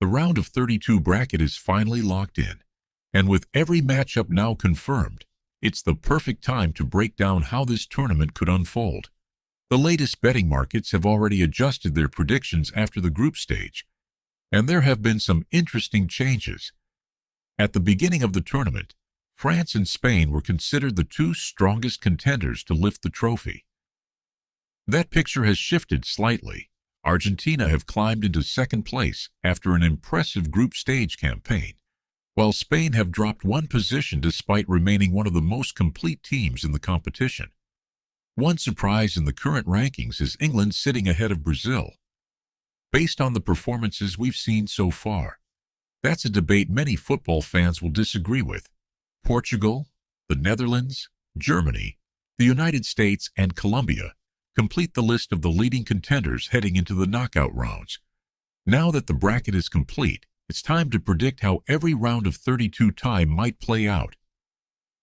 round of 32 bracket is finally locked in, and with every matchup now confirmed, it's the perfect time to break down how this tournament could unfold. The latest betting markets have already adjusted their predictions after the group stage, and there have been some interesting changes. At the beginning of the tournament, France and Spain were considered the two strongest contenders to lift the trophy. That picture has shifted slightly. Argentina have climbed into second place after an impressive group stage campaign, while Spain have dropped one position despite remaining one of the most complete teams in the competition. One surprise in the current rankings is England sitting ahead of Brazil. Based on the performances we've seen so far, that's a debate many football fans will disagree with. Portugal, the Netherlands, Germany, the United States, and Colombia complete the list of the leading contenders heading into the knockout rounds. Now that the bracket is complete, it's time to predict how every round of 32 tie might play out.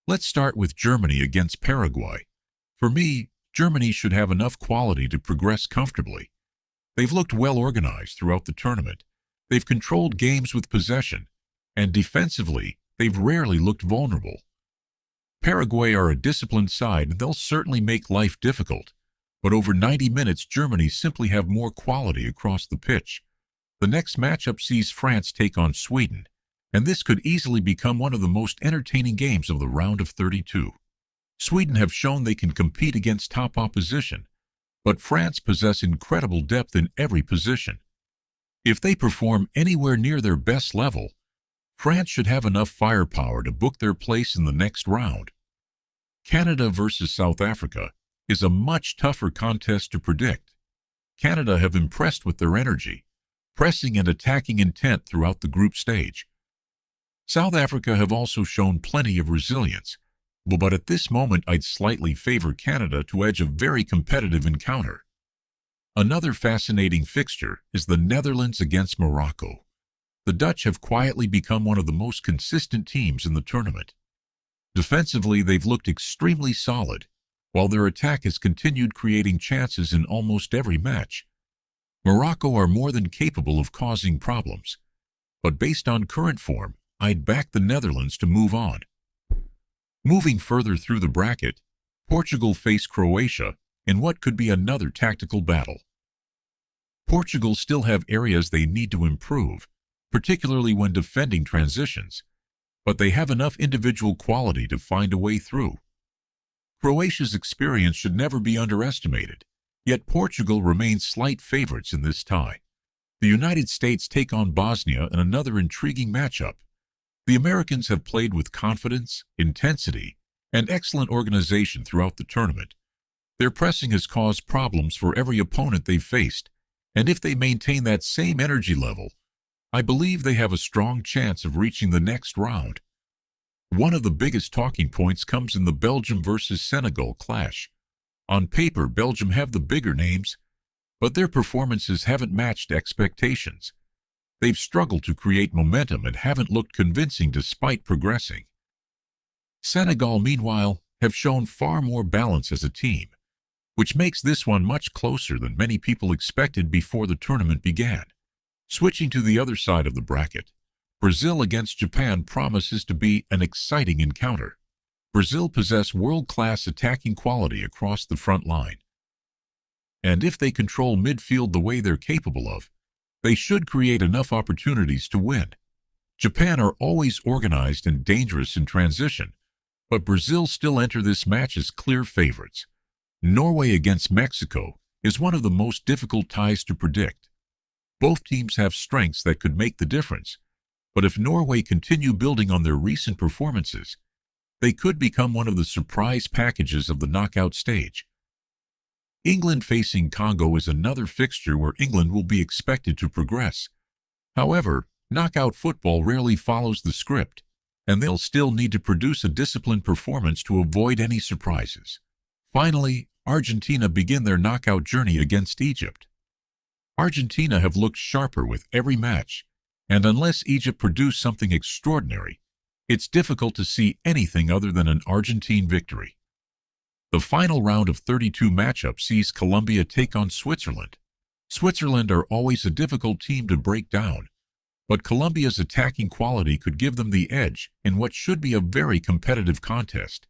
Let's start with Germany against Paraguay. For me, Germany should have enough quality to progress comfortably. They've looked well organized throughout the tournament. They've controlled games with possession, and defensively, they've rarely looked vulnerable. Paraguay are a disciplined side, and they'll certainly make life difficult. But over 90 minutes, Germany simply have more quality across the pitch. The next matchup sees France take on Sweden, and this could easily become one of the most entertaining games of the round of 32. Sweden have shown they can compete against top opposition, but France possess incredible depth in every position. If they perform anywhere near their best level, France should have enough firepower to book their place in the next round. Canada versus South Africa is a much tougher contest to predict. Canada have impressed with their energy, pressing and attacking intent throughout the group stage. South Africa have also shown plenty of resilience, but at this moment I'd slightly favor Canada to edge a very competitive encounter. Another fascinating fixture is the Netherlands against Morocco. The Dutch have quietly become one of the most consistent teams in the tournament. Defensively, they've looked extremely solid, while their attack has continued creating chances in almost every match. Morocco are more than capable of causing problems, but based on current form, I'd back the Netherlands to move on. Moving further through the bracket, Portugal face Croatia in what could be another tactical battle. Portugal still have areas they need to improve, particularly when defending transitions, but they have enough individual quality to find a way through. Croatia's experience should never be underestimated, yet Portugal remains slight favorites in this tie. The United States take on Bosnia in another intriguing matchup. The Americans have played with confidence, intensity, and excellent organization throughout the tournament. Their pressing has caused problems for every opponent they've faced, and if they maintain that same energy level, I believe they have a strong chance of reaching the next round. One of the biggest talking points comes in the Belgium versus Senegal clash. On paper, Belgium have the bigger names, but their performances haven't matched expectations. They've struggled to create momentum and haven't looked convincing despite progressing. Senegal, meanwhile, have shown far more balance as a team, which makes this one much closer than many people expected before the tournament began. Switching to the other side of the bracket, Brazil against Japan promises to be an exciting encounter. Brazil possess world-class attacking quality across the front line, and if they control midfield the way they're capable of, they should create enough opportunities to win. Japan are always organized and dangerous in transition, but Brazil still enter this match as clear favorites. Norway against Mexico is one of the most difficult ties to predict. Both teams have strengths that could make the difference, but if Norway continue building on their recent performances, they could become one of the surprise packages of the knockout stage. England facing Congo is another fixture where England will be expected to progress. However, knockout football rarely follows the script, and they'll still need to produce a disciplined performance to avoid any surprises. Finally, Argentina begin their knockout journey against Egypt. Argentina have looked sharper with every match, and unless Egypt produce something extraordinary, it's difficult to see anything other than an Argentine victory. The final round of 32 matchup sees Colombia take on Switzerland. Switzerland are always a difficult team to break down, But Colombia's attacking quality could give them the edge in what should be a very competitive contest.